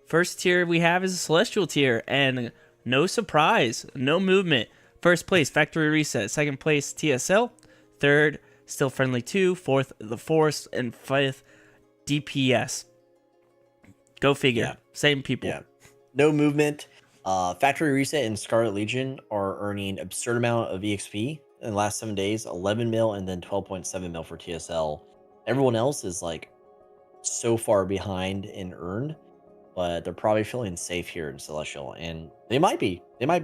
First tier we have is a Celestial tier, and no surprise, no movement. First place, Factory Reset. Second place, TSL. Third, Still Friendly 2. Fourth, The Forest. And fifth, DPS. Go figure. Yeah. Same people. Yeah. No movement. Factory Reset and Scarlet Legion are earning absurd amount of EXP in the last 7 days. 11 mil and then 12.7 mil for TSL. Everyone else is like so far behind in earned, but they're probably feeling safe here in Celestial, and they might be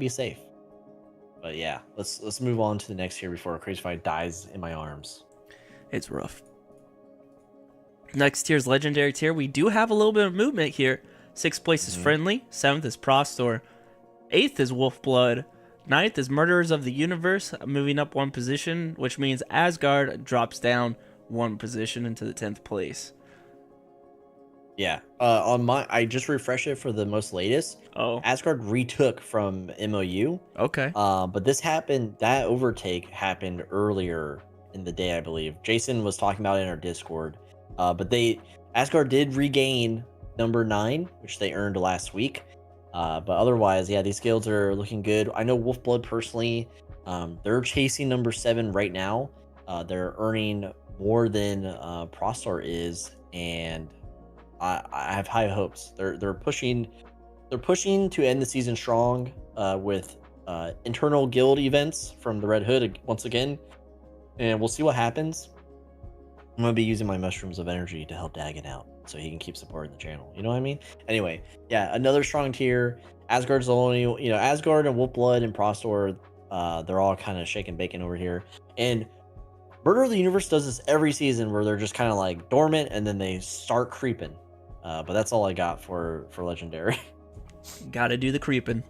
safe. But yeah, let's move on to the next tier before Crazy Fight dies in my arms. It's rough. Next tier is Legendary tier. We do have a little bit of movement here. Sixth place is Friendly. Seventh is Prostor. Eighth is Wolfblood. Ninth is Murderers of the Universe, moving up one position, which means Asgard drops down one position into the 10th place. Yeah. I just refreshed it for the most latest. Oh. Asgard retook from MOU. Okay. But that overtake happened earlier in the day, I believe. Jason was talking about it in our Discord. But Asgard did regain number 9, which they earned last week. But otherwise, yeah, these guilds are looking good. I know Wolfblood personally, they're chasing number 7 right now. They're earning more than Prostar is, and I have high hopes. They're pushing to end the season strong with internal guild events from the Red Hood once again, and we'll see what happens. I'm gonna be using my mushrooms of energy to help Dagon out so he can keep supporting the channel. You know what I mean? Anyway, yeah, another strong tier. Asgard's the only, Asgard and Wolfblood and Prostor, they're all kind of shaking bacon over here. And Murder of the Universe does this every season where they're just kind of like dormant and then they start creeping. But that's all I got for Legendary. Gotta do the creeping.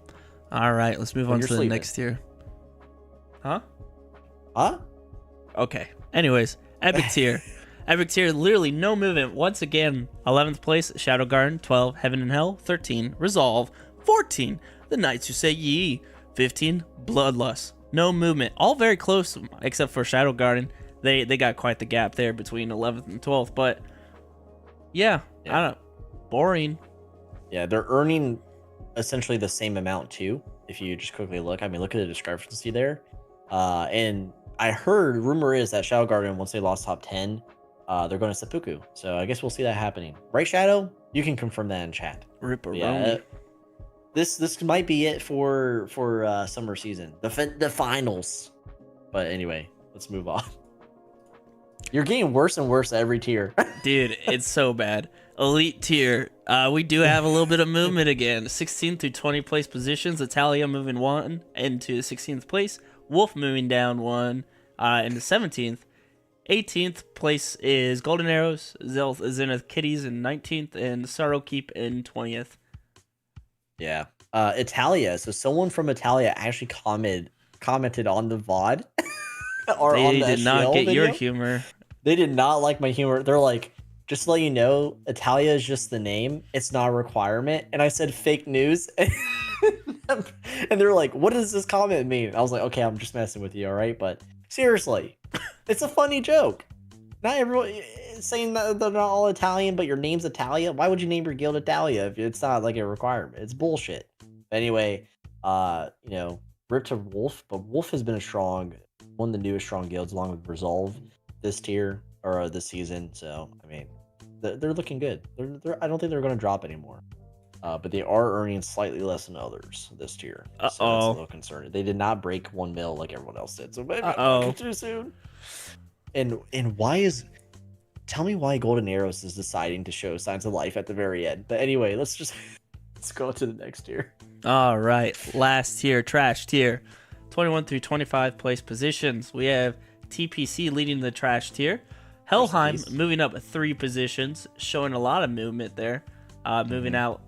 All right, let's move on to the next tier. Huh? Okay. Anyways, Epic tier. Epic tier, literally no movement. Once again, 11th place, Shadow Garden. 12, Heaven and Hell. 13, Resolve. 14, The Knights Who Say Ye. 15, Bloodlust. No movement. All very close, except for Shadow Garden. They got quite the gap there between 11th and 12th, but yeah. I don't know. Boring. Yeah, they're earning essentially the same amount too. If you just quickly look, I mean, look at the discrepancy there. And I heard, rumor is that Shadow Garden, once they lost top 10, they're going to seppuku. So I guess we'll see that happening. Right, Shadow? You can confirm that in chat. Ripperoni. Yeah, this might be it for summer season, the finals. But anyway, let's move on. You're getting worse and worse every tier. Dude, it's so bad. Elite tier. We do have a little bit of movement again. 16th through 20th place positions. Italia moving 1 into 16th place. Wolf moving down 1 into 17th. 18th place is Golden Arrows. Zenith Kitties in 19th. And Sorrow Keep in 20th. Yeah. Italia. So someone from Italia actually commented on the VOD. Or they on the did SGL not get video. your humor. They did not like my humor. They're like, just to let you know, Italia is just the name. It's not a requirement. And I said fake news. And they're like, what does this comment mean? I was like, okay, I'm just messing with you, all right? But seriously, it's a funny joke. Not everyone saying that they're not all Italian, but your name's Italia. Why would you name your guild Italia if it's not like a requirement? It's bullshit. But anyway, rip to Wolf, but Wolf has been one of the newest strong guilds along with Resolve this tier or this season. So I mean, they're looking good. I don't think they're going to drop anymore. But they are earning slightly less than others this tier. So that's a little concerning. They did not break 1 mil like everyone else did. So maybe too soon. And tell me why Golden Arrows is deciding to show signs of life at the very end. But anyway, let's go to the next tier. All right, last tier, trash tier. 21 through 25 place positions. We have TPC leading the trash tier. Helheim moving up 3 positions, showing a lot of movement there. Moving out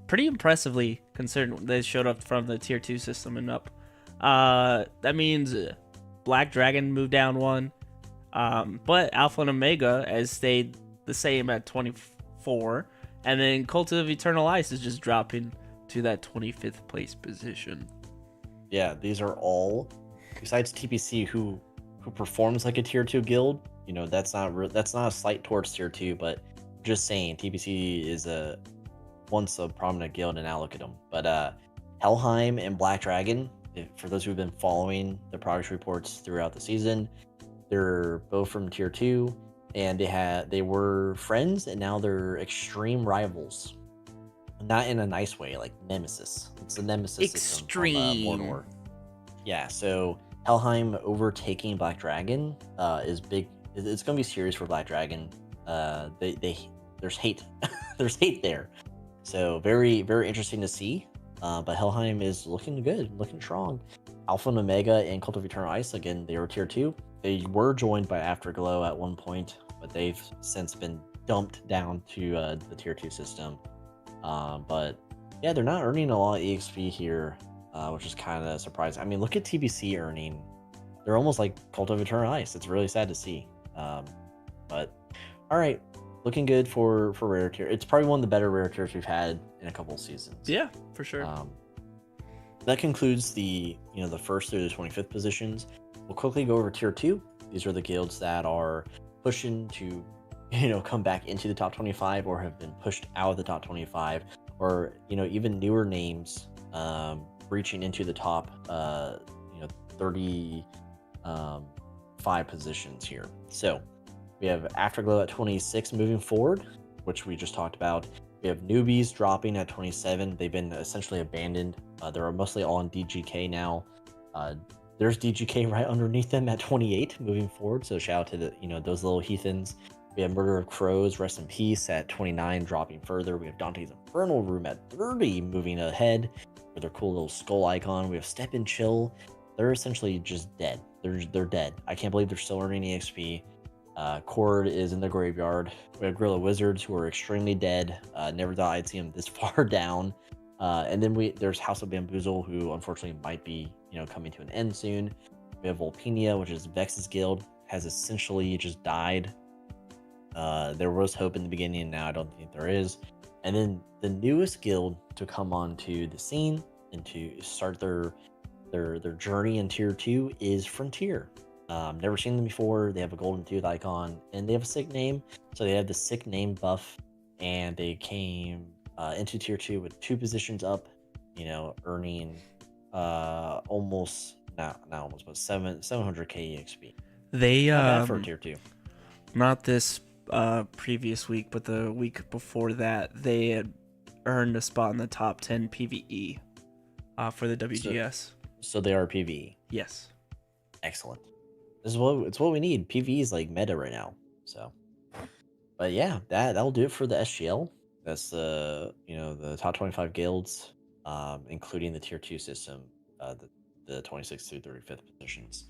pretty impressively considering they showed up from the tier 2 system and up. That means Black Dragon moved down 1. But Alpha and Omega has stayed the same at 24. And then Cult of Eternal Ice is just dropping to that 25th place position. Yeah, these are all, besides TPC, who performs like a tier 2 guild. That's not a slight towards tier 2, but just saying TPC is once a prominent guild, and now look at them. But Helheim and Black Dragon, for those who've been following the progress reports throughout the season, they're both from tier 2, and they were friends, and now they're extreme rivals. Not in a nice way, like nemesis. It's a nemesis system from Mordor. Yeah, so Helheim overtaking Black Dragon is big. It's going to be serious for Black Dragon. There's hate. There's hate there. So very, very interesting to see. But Helheim is looking good, looking strong. Alpha and Omega and Cult of Eternal Ice, again, they were tier 2. They were joined by Afterglow at one point, but they've since been dumped down to the tier 2 system. But yeah, they're not earning a lot of EXP here, which is kind of surprising. I mean, look at TBC earning. They're almost like Cult of Eternal Ice. It's really sad to see. But all right, looking good for rare tier. It's probably one of the better rare tiers we've had in a couple seasons. Yeah, for sure. That concludes the the first through the 25th positions. We'll quickly go over tier 2. These are the guilds that are pushing to come back into the top 25 or have been pushed out of the top 25, or even newer names reaching into the top 35 positions here. So we have Afterglow at 26 moving forward, which we just talked about. We have newbies dropping at 27. They've been essentially abandoned. They're mostly all in DGK now. There's DGK right underneath them at 28 moving forward. So shout out to the those little heathens. We have Murder of Crows, rest in peace, at 29, dropping further. We have Dante's Infernal Room at 30, moving ahead with their cool little skull icon. We have Step and Chill. They're essentially just dead. They're dead. I can't believe they're still earning EXP. Cord is in the graveyard. We have Gorilla Wizards, who are extremely dead. Never thought I'd see them this far down. And then there's House of Bamboozle, who unfortunately might be coming to an end soon. We have Volpinia, which is Vex's guild, has essentially just died. There was hope in the beginning, and now I don't think there is. And then the newest guild to come onto the scene and to start their journey in tier 2 is Frontier. Never seen them before. They have a golden tooth icon, and they have a sick name. So they have the sick name buff, and they came into tier 2 with 2 positions up, earning almost, not almost, but 700k EXP. They Not bad for tier 2. Not this previous week, but the week before that, they had earned a spot in the top 10 PvE for the WGS. So they are PvE. Yes. Excellent. It's what we need. PvE is like meta right now. So, but yeah, that'll do it for the SGL. That's the top 25 guilds, including the tier 2 system, the 26th through 35th positions.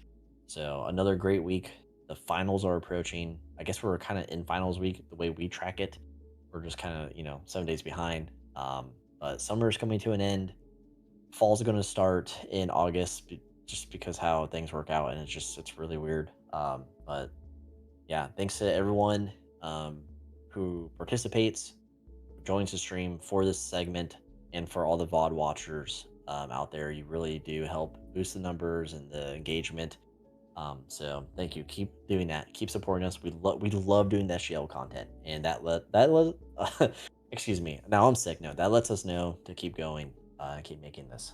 So another great week. The finals are approaching. I guess we're kind of in finals week the way we track it. We're just kind of 7 days behind. But summer is coming to an end. Fall's going to start in August, just because how things work out, and it's really weird. But yeah, thanks to everyone who participates, joins the stream for this segment, and for all the VOD watchers out there. You really do help boost the numbers and the engagement. So thank you. Keep doing that. Keep supporting us. We love doing the SGL content, and excuse me. Now I'm sick. No, that lets us know to keep going and keep making this.